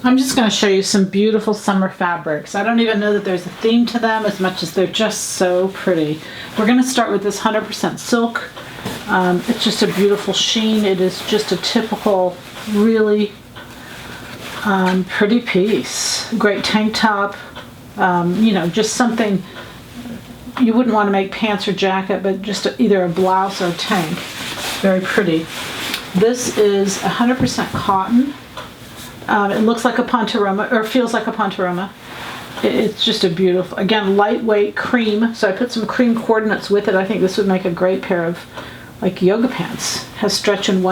I'm just going to show you some beautiful summer fabrics. I don't even know that there's a theme to them as much as they're just so pretty. We're going to start with this 100% silk. It's just a beautiful sheen. It is just a typical, really pretty piece. Great tank top. You know, just something you wouldn't want to make pants or jacket, but just either a blouse or a tank. Very pretty. This is 100% cotton. It looks like a Pontoroma, or feels like a Pontoroma. It's just a beautiful, again, lightweight cream. So I put some cream coordinates with it. I think this would make a great pair of like yoga pants. Has stretch in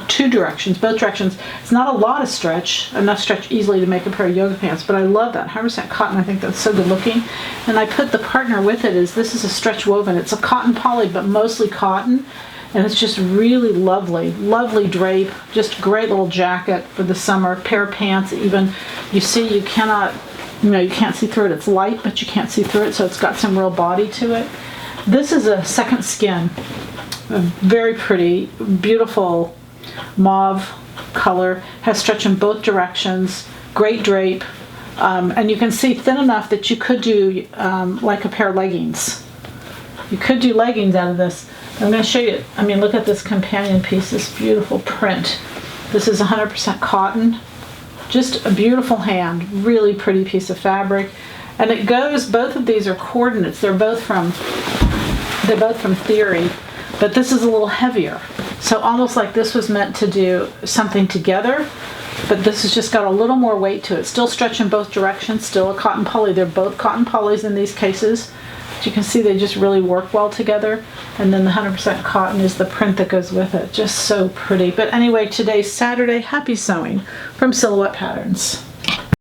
two directions, both directions. It's not a lot of stretch, enough stretch easily to make a pair of yoga pants, but I love that 100% cotton. I think that's so good looking. And I put the partner with it this is a stretch woven. It's a cotton poly, but mostly cotton. And it's just really lovely, lovely drape, just great little jacket for the summer, pair of pants even. You see, you cannot, you know, you can't see through it. It's light, but you can't see through it, so it's got some real body to it. This is a second skin, a very pretty, beautiful mauve color, has stretch in both directions, great drape, and you can see thin enough that you could do like a pair of leggings. You could do leggings out of this. I'm going to show you, I mean, look at this companion piece, this beautiful print. This is 100% cotton. Just a beautiful hand, really pretty piece of fabric. And it goes, both of these are coordinates. They're both from Theory, but this is a little heavier. So almost like this was meant to do something together, but this has just got a little more weight to it. Still stretch in both directions, still a cotton poly. They're both cotton polys in these cases. You can see they just really work well together, and then the 100% cotton is the print that goes with it. Just so pretty. But anyway, today's Saturday. Happy sewing from Silhouette Patterns.